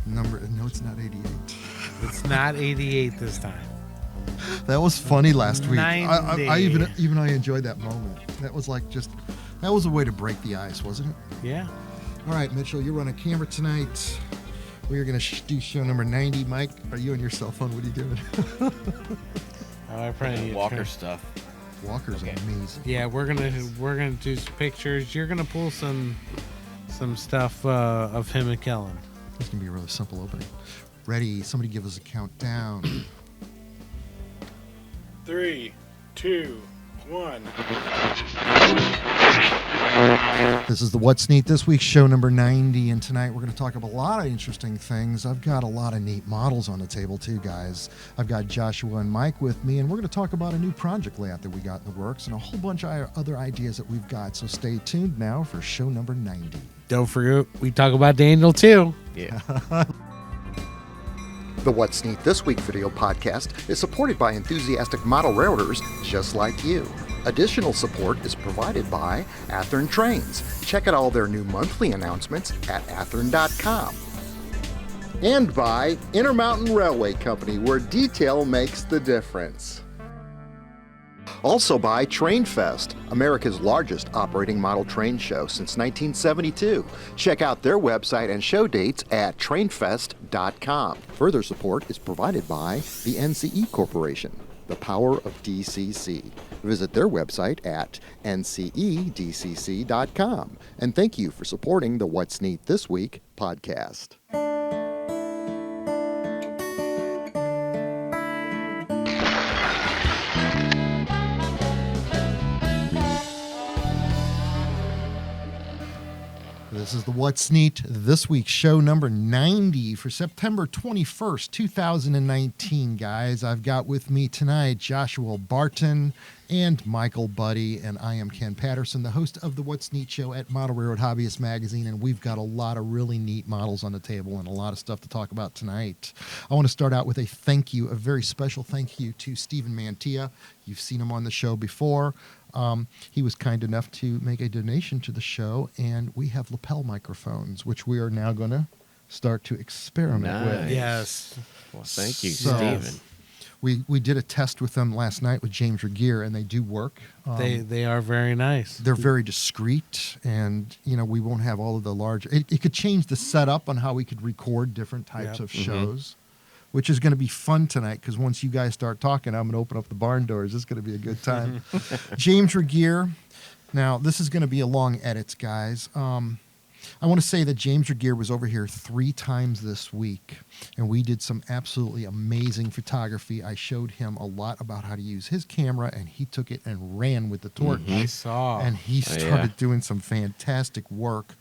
No, it's not 88. It's not 88 this time. That was funny last week. 90. I even I enjoyed that moment. That was that was a way to break the ice, wasn't it? Yeah. All right, Mitchell, you're running camera tonight. We are going to do show number 90. Mike, are you on your cell phone? What are you doing? I probably need to Walker turn- stuff. Walker's amazing. Yeah, we're gonna do some pictures. You're gonna pull some stuff of him and Kellen. It's going to be a really simple opening. Ready? Somebody give us a countdown. 3, 2, 1. This is the What's Neat This Week, show number 90, and tonight we're going to talk about a lot of interesting things. I've got a lot of neat models on the table too, guys. I've got Joshua and Mike with me, and we're going to talk about a new project layout that we got in the works and a whole bunch of other ideas that we've got. So stay tuned now for show number 90. Don't forget, we talk about Daniel too. Yeah. The What's Neat This Week video podcast is supported by enthusiastic model railroaders just like you. Additional support is provided by Athearn Trains. Check out all their new monthly announcements at athearn.com. And by Intermountain Railway Company, where detail makes the difference. Also by TrainFest, America's largest operating model train show since 1972. Check out their website and show dates at trainfest.com. Further support is provided by the NCE Corporation, the power of DCC. Visit their website at ncedcc.com. And thank you for supporting the What's Neat This Week podcast. This is the What's Neat This Week, show number 90 for September 21st, 2019, guys. I've got with me tonight Joshua Barton and Michael Buddy, and I am Ken Patterson, the host of the What's Neat show at Model Railroad Hobbyist Magazine, and we've got a lot of really neat models on the table and a lot of stuff to talk about tonight. I want to start out with a thank you, a very special thank you to Stephen Mantia. You've seen him on the show before. He was kind enough to make a donation to the show, and we have lapel microphones, which we are now going to start to experiment with. Yes. Well, thank you, So- Stephen. We did a test with them last night with James Regier, and they do work. They are very nice. They're very discreet, and we won't have all of the large. It could change the setup on how we could record different types of shows, which is going to be fun tonight because once you guys start talking, I'm going to open up the barn doors. It's going to be a good time. James Regier. Now, this is going to be a long edit, guys. I want to say that James Regier was over here 3 times this week, and we did some absolutely amazing photography. I showed him a lot about how to use his camera, and he took it and ran with the torch. I saw. And he started doing some fantastic work.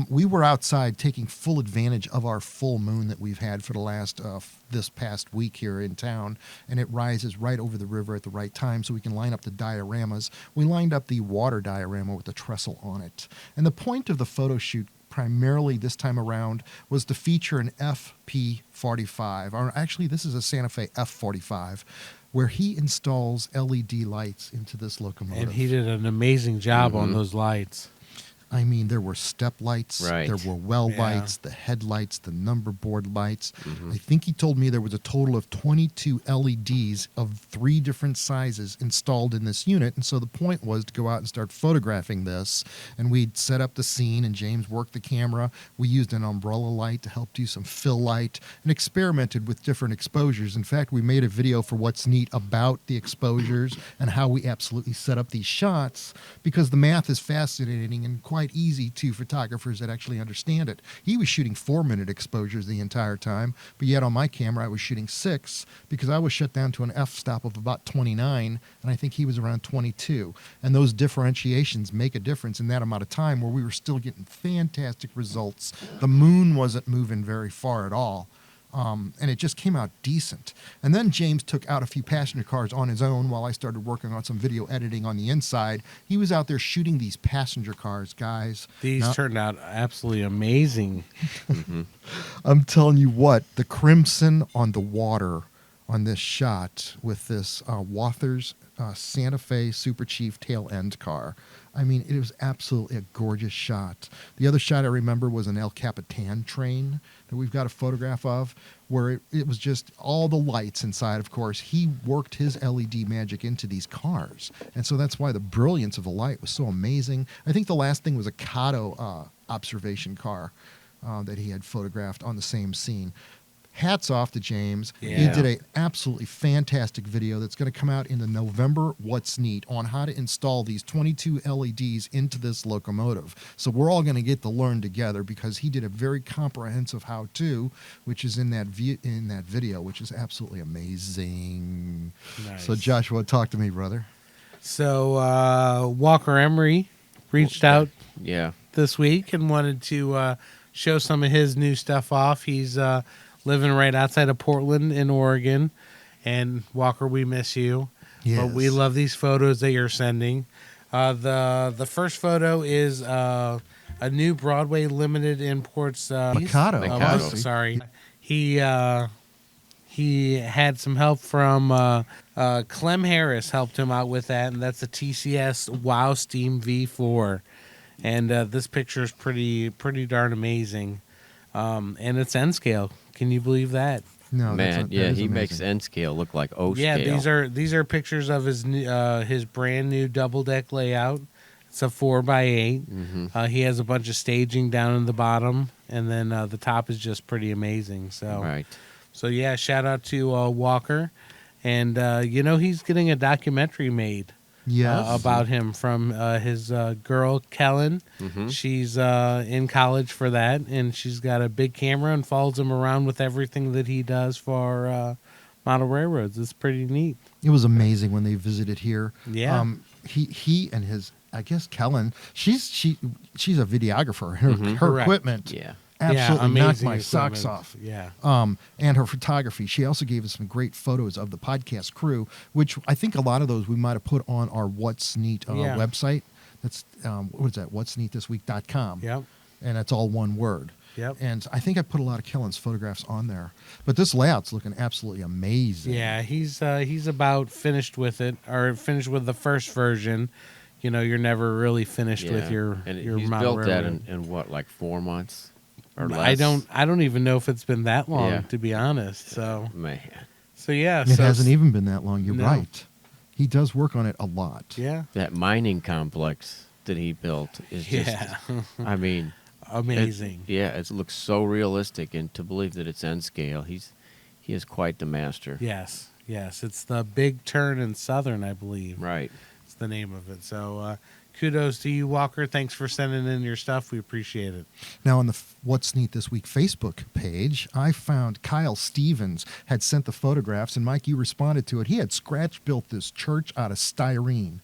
We were outside taking full advantage of our full moon that we've had for the last this past week here in town, and it rises right over the river at the right time so we can line up the dioramas. We lined up the water diorama with the trestle on it. And the point of the photo shoot primarily this time around was to feature an FP45, or actually this is a Santa Fe F45, where he installs LED lights into this locomotive. And he did an amazing job on those lights. I mean, there were step lights, Right. there were well lights, the headlights, the number board lights. I think he told me there was a total of 22 LEDs of 3 different sizes installed in this unit. And so the point was to go out and start photographing this. And we'd set up the scene, and James worked the camera. We used an umbrella light to help do some fill light and experimented with different exposures. In fact, we made a video for What's Neat about the exposures and how we absolutely set up these shots, because the math is fascinating and quite easy to photographers that actually understand it. He was shooting 4-minute exposures the entire time, but yet on my camera I was shooting 6 because I was shut down to an f-stop of about 29, and I think he was around 22. And those differentiations make a difference in that amount of time where we were still getting fantastic results. The moon wasn't moving very far at all. And it just came out decent. And then James took out a few passenger cars on his own while I started working on some video editing on the inside. He was out there shooting these passenger cars, guys. These turned out absolutely amazing. I'm telling you what, the crimson on the water on this shot with this Wathers Santa Fe Super Chief tail end car. I mean, it was absolutely a gorgeous shot. The other shot I remember was an El Capitan train that we've got a photograph of, where it was just all the lights inside. Of course, he worked his LED magic into these cars, and so that's why the brilliance of the light was so amazing. I think the last thing was a Kato observation car that he had photographed on the same scene. Hats off to James. Yeah. He did an absolutely fantastic video that's going to come out in the November What's Neat on how to install these 22 LEDs into this locomotive. So we're all going to get to learn together, because he did a very comprehensive how-to, which is in that video, which is absolutely amazing. Nice. So Joshua, talk to me, brother. So Walker Emery reached out this week and wanted to show some of his new stuff off. He's living right outside of Portland in Oregon. And Walker, we miss you. Yes. But we love these photos that you're sending. The first photo is a new Broadway limited imports. Mikado. Sorry. He had some help from Clem Harris helped him out with that, and that's a TCS Wow Steam V4. And this picture is pretty darn amazing. And it's N scale. Can you believe that? No, Man, that is he amazing. makes N scale look like O Yeah, scale. these are pictures of his brand new double deck layout. It's a 4x8. Mm-hmm. He has a bunch of staging down in the bottom, and then the top is just pretty amazing. So, Right. So yeah, shout out to Walker, and he's getting a documentary made. Yes. About him from his girl, Kellen. Mm-hmm. She's in college for that, and she's got a big camera and follows him around with everything that he does for model railroads. It's pretty neat. It was amazing when they visited here. Yeah. He and his, I guess, Kellen, she's a videographer. Her Correct. equipment Yeah. absolutely knocked amazing my socks equipment. off. Yeah. And her photography. She also gave us some great photos of the podcast crew, which I think a lot of those we might have put on our What's Neat website. That's, what is that? what'sneatthisweek.com. Yep. And that's all one word. Yep. And I think I put a lot of Kellen's photographs on there. But this layout's looking absolutely amazing. Yeah, he's about finished with it, or finished with the first version. You're never really finished with your he's model built that railroad. in what, like 4 months or less? I don't even know if it's been that long, Yeah. to be honest. So Man. yeah, It hasn't even been that long. You're No. right. He does work on it a lot. Yeah. That mining complex that he built is just, Yeah. I mean, Amazing. it looks so realistic, and to believe that it's N scale, he is quite the master. Yes. It's the Big Turn in Southern, I believe. Right. It's the name of it. So kudos to you, Walker. Thanks for sending in your stuff. We appreciate it. Now, on the What's Neat This Week Facebook page, I found Kyle Stevens had sent the photographs, and Mike, you responded to it. He had scratch built this church out of sheet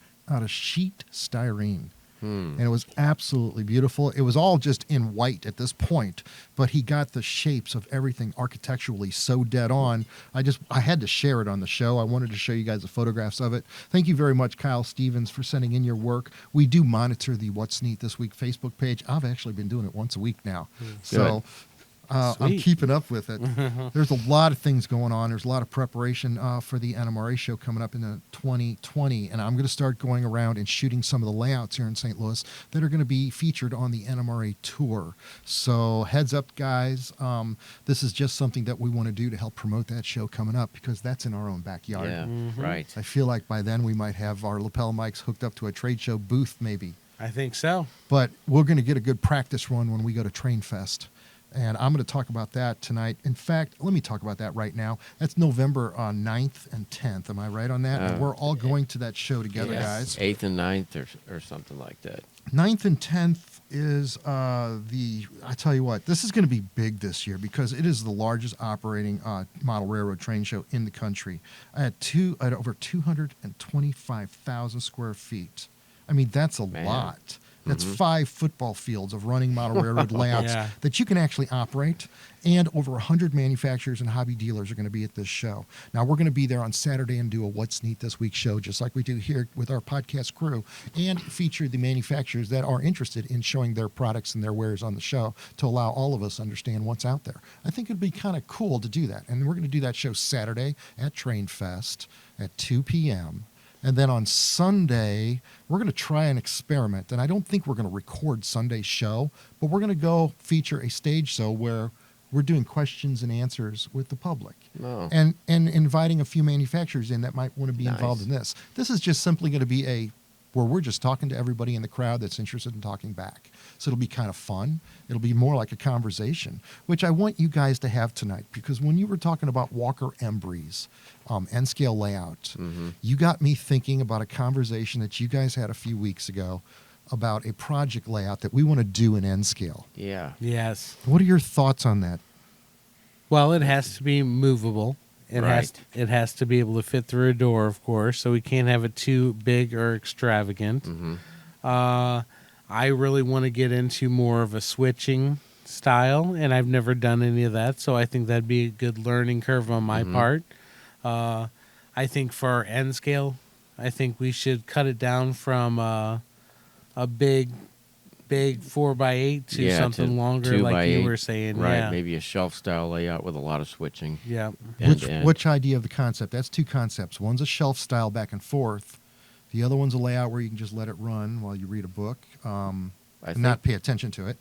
styrene. And it was absolutely beautiful. It was all just in white at this point, but he got the shapes of everything architecturally so dead on. I had to share it on the show. I wanted to show you guys the photographs of it. Thank you very much, Kyle Stevens, for sending in your work. We do monitor the What's Neat This Week Facebook page. I've actually been doing it once a week now. So I'm Sweet. keeping up with it. There's a lot of things going on. There's a lot of preparation for the NMRA show coming up in 2020, and I'm going to start going around and shooting some of the layouts here in St. Louis that are going to be featured on the NMRA tour. So heads up, guys. This is just something that we want to do to help promote that show coming up, because that's in our own backyard. Yeah. Right. I feel like by then we might have our lapel mics hooked up to a trade show booth maybe. I think so. But we're going to get a good practice run when we go to Train Fest. And I'm going to talk about that tonight. In fact, let me talk about that right now. That's November 9th and 10th. Am I right on that? And we're all going to that show together, guys. 8th and 9th or something like that. 9th and 10th is I tell you what, this is going to be big this year, because it is the largest operating model railroad train show in the country at over 225,000 square feet. I mean, that's a lot. That's 5 football fields of running model railroad layouts that you can actually operate. And over 100 manufacturers and hobby dealers are going to be at this show. Now, we're going to be there on Saturday and do a What's Neat This Week show, just like we do here with our podcast crew, and feature the manufacturers that are interested in showing their products and their wares on the show to allow all of us to understand what's out there. I think it'd be kind of cool to do that. And we're going to do that show Saturday at Train Fest at 2 p.m. And then on Sunday, we're going to try an experiment. And I don't think we're going to record Sunday's show, but we're going to go feature a stage show where we're doing questions and answers with the public. Oh. And inviting a few manufacturers in that might want to be involved Nice. in this. This is just simply going to be where we're just talking to everybody in the crowd that's interested in talking back. So it'll be kind of fun. It'll be more like a conversation, which I want you guys to have tonight, because when you were talking about Walker Emery's N-scale layout, you got me thinking about a conversation that you guys had a few weeks ago about a project layout that we want to do in N-scale. Yeah. Yes. What are your thoughts on that? Well, it has to be movable. It has to be able to fit through a door, of course, so we can't have it too big or extravagant. I really want to get into more of a switching style, and I've never done any of that, so I think that'd be a good learning curve on my part. I think for our N scale, I think we should cut it down from a big 4x8 to something longer, like you were saying. Right, yeah. maybe a shelf-style layout with a lot of switching. Yeah. Which idea of the concept? That's two concepts. One's a shelf style back and forth. The other one's a layout where you can just let it run while you read a book and not pay attention to it.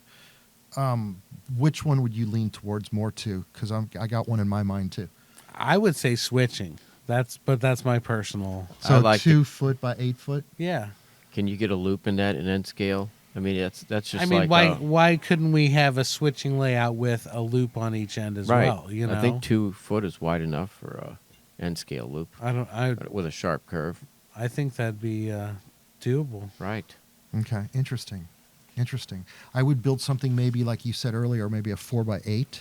Which one would you lean towards more to? Because I got one in my mind too. I would say switching. That's my personal. So I like 2 foot by 8 foot. Yeah. Can you get a loop in that in N scale? I mean, that's just. I mean, like why couldn't we have a switching layout with a loop on each end as well? You know, I think 2 foot is wide enough for a N scale loop. With a sharp curve. I think that'd be doable. Right. Okay, interesting. I would build something maybe like you said earlier, maybe a 4x8,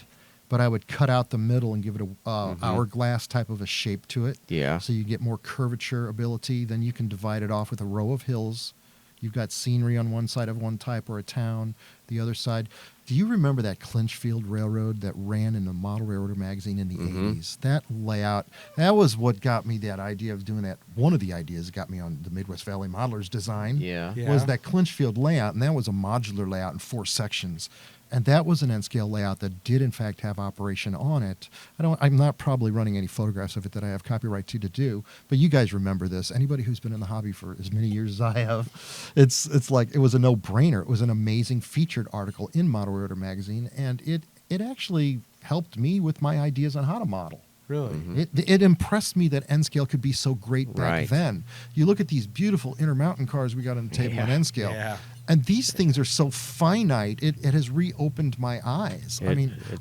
but I would cut out the middle and give it a hourglass type of a shape to it. Yeah. So you get more curvature ability. Then you can divide it off with a row of hills. You've got scenery on one side of one type or a town, the other side. Do you remember that Clinchfield Railroad that ran in the Model Railroader magazine in the 80s? That layout, that was what got me that idea of doing that. One of the ideas that got me on the Midwest Valley Modelers design was that Clinchfield layout, and that was a modular layout in 4 sections. And that was an N-scale layout that did, in fact, have operation on it. I'm not probably running any photographs of it that I have copyright to do, but you guys remember this. Anybody who's been in the hobby for as many years as I have, it's like it was a no-brainer. It was an amazing featured article in Model Railroader magazine, and it actually helped me with my ideas on how to model. Really? It impressed me that N-scale could be so great back then. You look at these beautiful Intermountain cars we got on the table on N-scale. Yeah. And these things are so finite, it has reopened my eyes.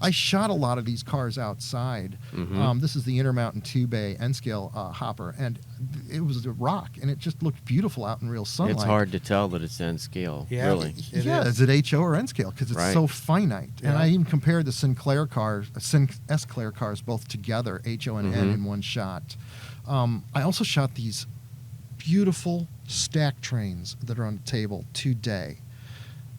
I shot a lot of these cars outside. This is the Intermountain 2-bay N-scale hopper, and it was a rock, and it just looked beautiful out in real sunlight. It's hard to tell that it's N scale, really. Is it HO or N-scale? Because it's so finite. Yeah. And I even compared the S-Clair cars both together, HO and N in one shot. I also shot these beautiful stack trains that are on the table today.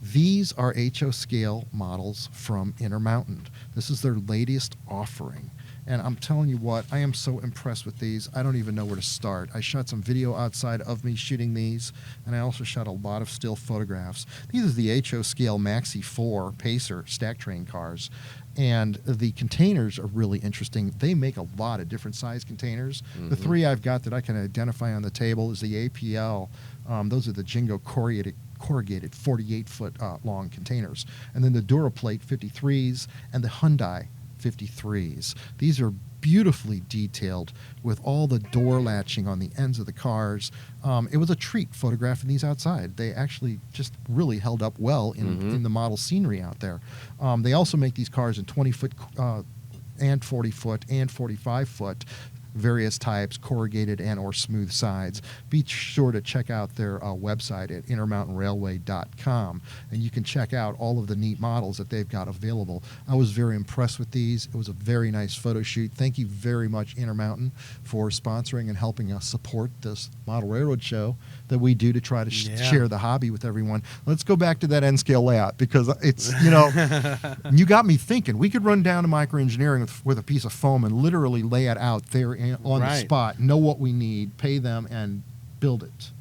These are HO scale models from Intermountain. This is their latest offering. And I'm telling you what, I am so impressed with these. I don't even know where to start. I shot some video outside of me shooting these, and I also shot a lot of still photographs. These are the HO scale Maxi 4 Pacer stack train cars. And the containers are really interesting. They make a lot of different size containers. The 3 I've got that I can identify on the table is the APL. Those are the Jingo corrugated 48-foot long containers. And then the Duraplate 53s and the Hyundai 53s. These are beautifully detailed with all the door latching on the ends of the cars. It was a treat photographing these outside. They actually just really held up well in the model scenery out there. They also make these cars in 20-foot and 40-foot and 45-foot, various types, corrugated and or smooth sides. Be sure to check out their website at intermountainrailway.com, and you can check out all of the neat models that they've got available. I was very impressed with these. It was a very nice photo shoot. Thank you very much, Intermountain, for sponsoring and helping us support this Model Railroad show that we do to try to share the hobby with everyone. Let's go back to that N-scale layout, because it's, you got me thinking. We could run down to microengineering with a piece of foam and literally lay it out there on the spot, know what we need, pay them, and build it.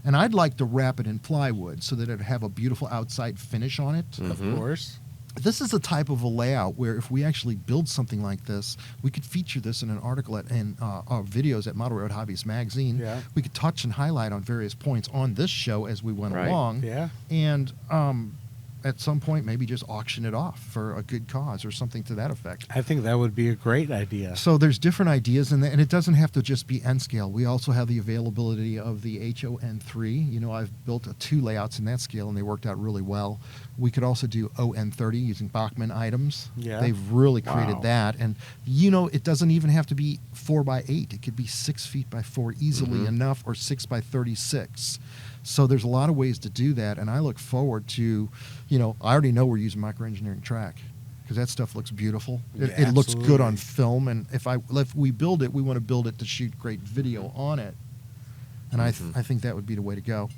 And I'd like to wrap it in plywood so that it'd have a beautiful outside finish on it. Of course. this is the type of a layout where if we actually build something like this, we could feature this in an article and videos at Model Road Hobbyist Magazine. Yeah. We could touch and highlight on various points on this show as we went Right. along. Yeah. And at some point, maybe just auction it off for a good cause or something to that effect. I think that would be a great idea. So there's different ideas, and it doesn't have to just be N scale. We also have the availability of the HON3. You know, I've built 2 layouts in that scale, and they worked out really well. We could also do ON30 using Bachmann items. Yeah. They've really created Wow. that. And, you know, it doesn't even have to be 4 by 8. It could be 6 feet by 4 easily enough, or 6 by 36. So there's a lot of ways to do that, and I look forward to, you know, I already know we're using microengineering track because that stuff looks beautiful. Yeah, It looks good on absolutely. film, and if we build it, we want to build it to shoot great video on it, and I think that would be the way to go.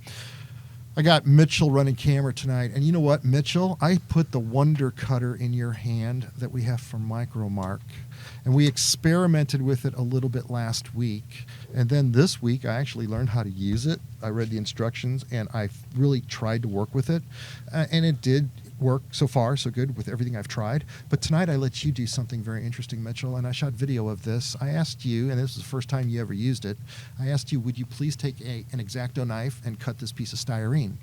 I got Mitchell running camera tonight, and you know what, Mitchell? I put the Wonder Cutter in your hand that we have from Micromark, and we experimented with it a little bit last week, and then this week I actually learned how to use it. I read the instructions, and I really tried to work with it, and it did work so far, so good with everything I've tried. But tonight I let you do something very interesting, Mitchell, and I shot video of this. I asked you, and this is the first time you ever used it, I asked you, would you please take an X-Acto knife and cut this piece of styrene?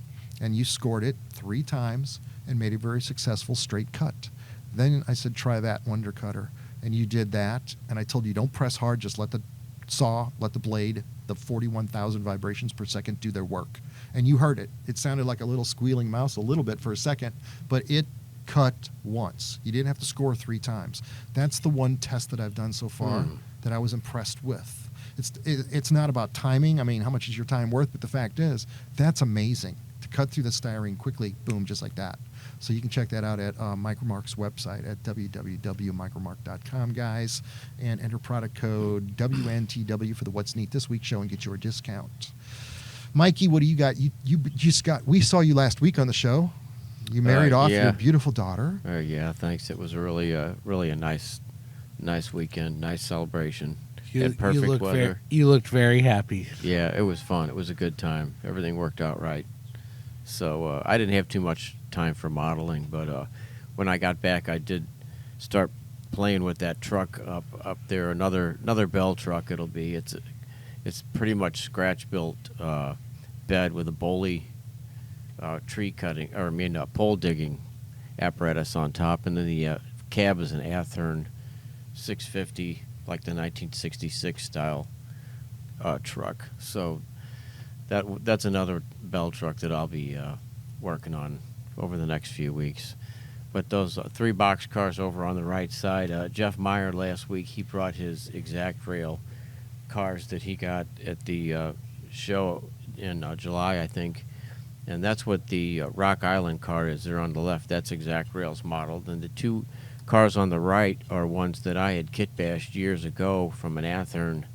And you scored it 3 times and made a very successful straight cut. Then I said, try that Wonder Cutter. And you did that, and I told you, don't press hard, just let the saw, let the blade, the 41,000 vibrations per second do their work. And you heard it. It sounded like a little squealing mouse a little bit for a second, but it cut once. You didn't have to score 3 times. That's the one test that I've done so far that I was impressed with. It's not about timing. I mean, how much is your time worth? But the fact is, that's amazing. To cut through the styrene quickly, boom, just like that. So you can check that out at Micromark's website at www.micromark.com, guys, and enter product code WNTW for the What's Neat This Week show and get your discount. Mikey, what do you got? You just got. We saw you last week on the show. You married off yeah. your beautiful daughter. Yeah, thanks. It was really a nice weekend, nice celebration. You, Had perfect weather. You looked very happy. Yeah, it was fun. It was a good time. Everything worked out right. So I didn't have too much time for modeling, but when I got back, I did start playing with that truck up there. Another Bell truck. It'll be. It's pretty much scratch built bed with a Boley tree cutting, or pole digging apparatus on top, and then the cab is an Athearn 650, like the 1966 style truck. So that's another Bell truck that I'll be working on over the next few weeks. But those 3 box cars over on the right side, Jeff Meyer last week, he brought his exact rail cars that he got at the show in July, I think. And that's what the Rock Island car is there on the left. That's exact rails modeled. And the 2 cars on the right are ones that I had kit bashed years ago from an Athearn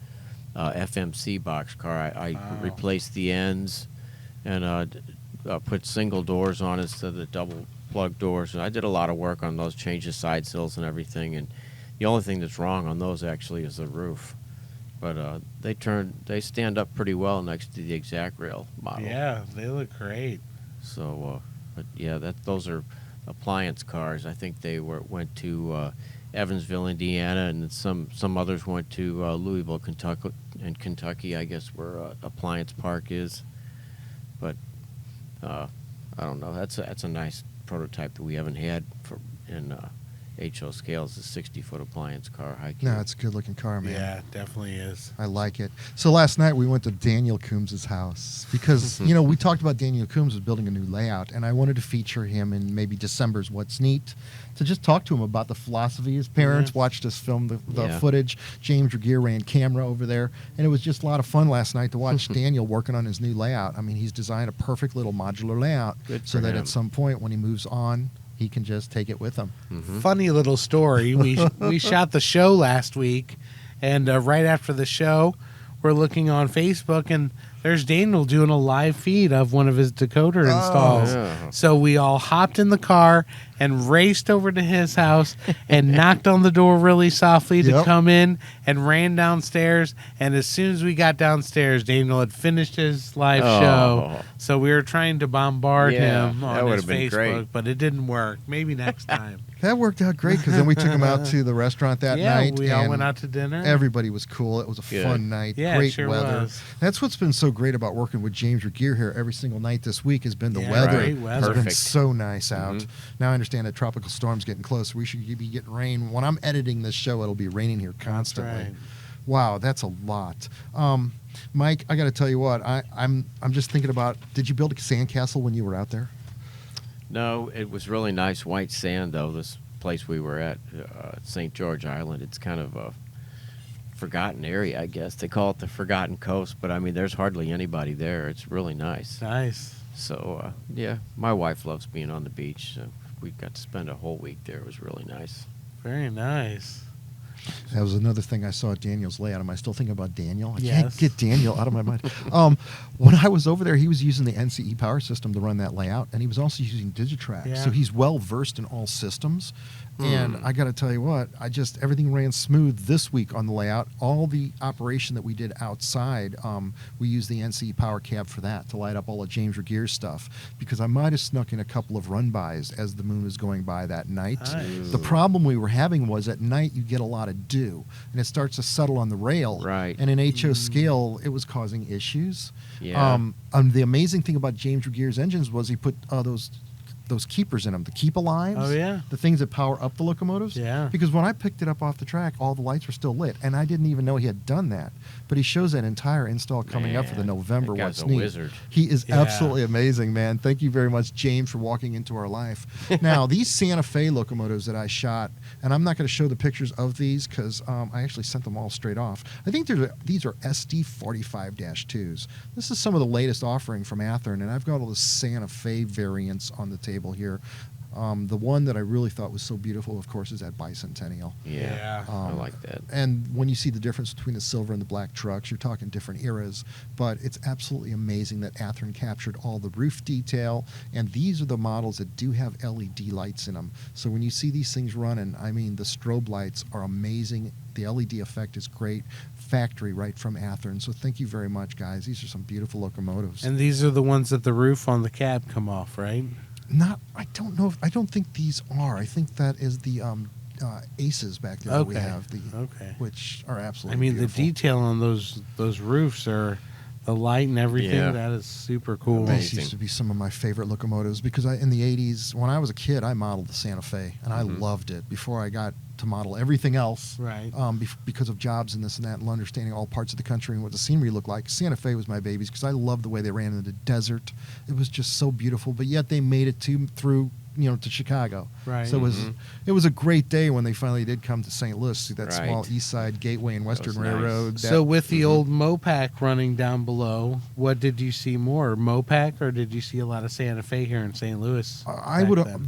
FMC box car. I replaced the ends and put single doors on instead of the double plug doors. And I did a lot of work on those, changed the side sills and everything. And the only thing that's wrong on those actually is the roof. But they stand up pretty well next to the exact rail model. Yeah, they look great. So, but yeah, those are appliance cars. I think they went to Evansville, Indiana, and some others went to Louisville, Kentucky, I guess, where Appliance Park is. But I don't know. That's a nice prototype that we haven't had in HO scales. A 60-foot appliance car. No, it's a good-looking car, man. Yeah, it definitely is. I like it. So last night we went to Daniel Coombs' house because, you know, we talked about Daniel Coombs was building a new layout, and I wanted to feature him in maybe December's What's Neat to just talk to him about the philosophy. His parents watched us film the footage. James Regier ran camera over there, and it was just a lot of fun last night to watch Daniel working on his new layout. I mean, he's designed a perfect little modular layout so that at some point when he moves on, he can just take it with him. Funny little story. We shot the show last week, and right after the show, we're looking on Facebook, and there's Daniel doing a live feed of one of his decoder installs. Yeah. So we all hopped in the car and raced over to his house and knocked on the door really softly to come in and ran downstairs. And as soon as we got downstairs, Daniel had finished his live show. So we were trying to bombard him on his Facebook, but it didn't work. Maybe next time. That worked out great because then we took him out to the restaurant that night. Yeah, we all went out to dinner. Everybody was cool. It was a fun night. Yeah, great it sure weather. was. That's what's been so great about working with James Regier here every single night this week has been the weather. Great weather. It's been so nice out. Now I understand that tropical storm's getting close. We should be getting rain. When I'm editing this show, it'll be raining here constantly. That's right. Wow, that's a lot. Mike, I got to tell you what. I'm just thinking about. Did you build a sandcastle when you were out there? No, it was really nice white sand though. This place we were at, St. George Island, it's kind of a forgotten area, I guess. They call it the Forgotten Coast, but I mean, there's hardly anybody there. It's really nice. Nice. So, yeah, my wife loves being on the beach. So we got to spend a whole week there. It was really nice. Very nice. That was another thing I saw at Daniel's layout. Am I still thinking about Daniel? I Yes. can't get Daniel out of my mind. When I was over there, he was using the NCE power system to run that layout, and he was also using Digitrack. Yeah. So he's well versed in all systems. And I got to tell you what, everything ran smooth this week on the layout. All the operation that we did outside, we used the NCE power cab for that to light up all of James Regier's stuff because I might have snuck in a couple of run-bys as the moon was going by that night. Nice. The problem we were having was at night you get a lot of dew, and it starts to settle on the rail. Right. And in HO scale, it was causing issues. Yeah. The amazing thing about James Regier's engines was he put those keepers in them, the keep alives. Oh, yeah. The things that power up the locomotives. Yeah. Because when I picked it up off the track, all the lights were still lit, and I didn't even know he had done that. But he shows that entire install coming up for the Man, November. that guy's What's a neat. wizard. He is Yeah. absolutely amazing, man. Thank you very much, James, for walking into our life. Now, these Santa Fe locomotives that I shot, and I'm not going to show the pictures of these because I actually sent them all straight off. I think these are SD45-2s. This is some of the latest offering from Athearn, and I've got all the Santa Fe variants on the table here. The one that I really thought was so beautiful, of course, is that Bicentennial. Yeah. I like that. And when you see the difference between the silver and the black trucks, you're talking different eras. But it's absolutely amazing that Athearn captured all the roof detail. And these are the models that do have LED lights in them. So when you see these things running, I mean, the strobe lights are amazing. The LED effect is great. Factory right from Athearn. So thank you very much, guys. These are some beautiful locomotives. And these are the ones that the roof on the cab come off, right? I don't think these are. I think that is the Aces back there that we have, which are absolutely beautiful. The detail on those roofs are the light and everything. Yeah. That is super cool. These used to be some of my favorite locomotives because in the 80s, when I was a kid, I modeled the Santa Fe, and I loved it before I got to model everything else. Right. Because of jobs and this and that and understanding all parts of the country and what the scenery looked like. Santa Fe was my babies because I loved the way they ran in the desert. It was just so beautiful, but yet they made it through to Chicago. Right. So it was a great day when they finally did come to St. Louis, see that small East Side Gateway and Western That was nice. Railroad. So with the old Mopac running down below, what did you see more, Mopac, or did you see a lot of Santa Fe here in St. Louis?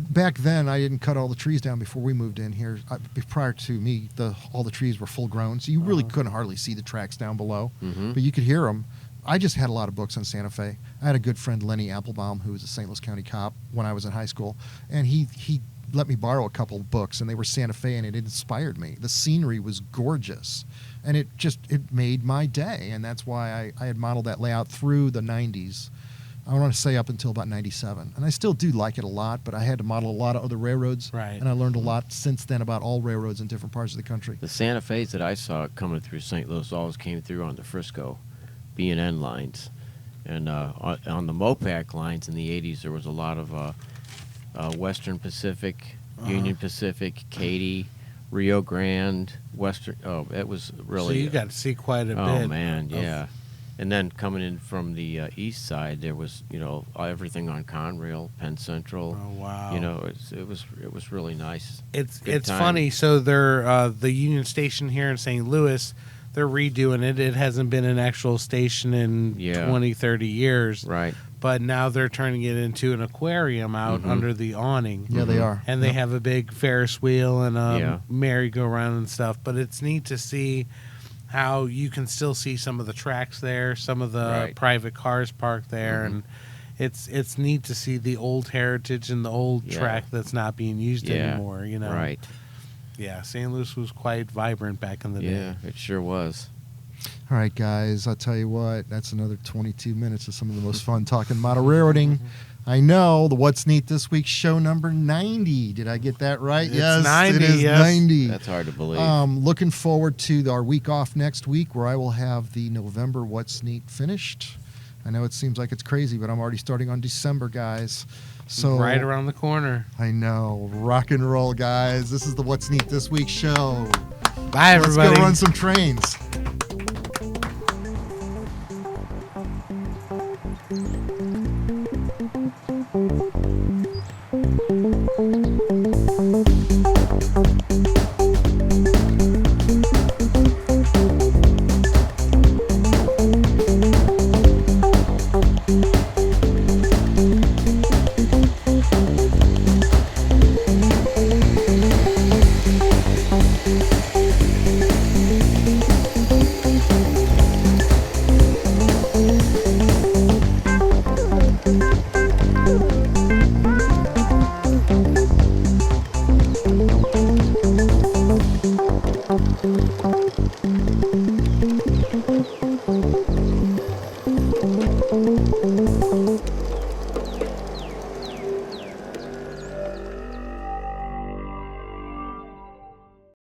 Back then I didn't cut all the trees down before we moved in here. Prior to me, all the trees were full grown, so you really couldn't hardly see the tracks down below, but you could hear them. I just had a lot of books on Santa Fe. I had a good friend, Lenny Applebaum, who was a St. Louis County cop when I was in high school, and he let me borrow a couple of books, and they were Santa Fe, and it inspired me. The scenery was gorgeous, and it made my day, and that's why I had modeled that layout through the 90s. I want to say up until about 97. And I still do like it a lot, but I had to model a lot of other railroads. Right. And I learned a lot since then about all railroads in different parts of the country. The Santa Fe's that I saw coming through St. Louis always came through on the Frisco B&N lines. And on the Mopac lines in the 80s, there was a lot of Western Pacific, Union Pacific, Katy, Rio Grande, Western. Oh, it was really... So you got to see quite a bit. Oh, man, yeah. And then coming in from the east side, there was, everything on Conrail, Penn Central. Oh, wow. It was really nice. It's Good time. funny. So they're the Union Station here in St. Louis, they're redoing it. It hasn't been an actual station in 20, 30 years. Right. But now they're turning it into an aquarium out under the awning. Yeah, they are. And they have a big Ferris wheel and a merry-go-round and stuff. But it's neat to see how you can still see some of the tracks there, some of the private cars parked there, and it's neat to see the old heritage and the old track that's not being used anymore. You know, right? Yeah, St. Louis was quite vibrant back in the day. Yeah, it sure was. All right, guys, I'll tell you what, that's another 22 minutes of some of the most fun talking model railroading. I know the What's Neat this week, show number 90. Did I get that right? It's yes, 90, it is yes. 90. That's hard to believe. Looking forward to our week off next week where I will have the November What's Neat finished. I know it seems like it's crazy, but I'm already starting on December, guys. So right around the corner. I know. Rock and roll, guys. This is the What's Neat this week show. Bye, everybody. Let's go run some trains.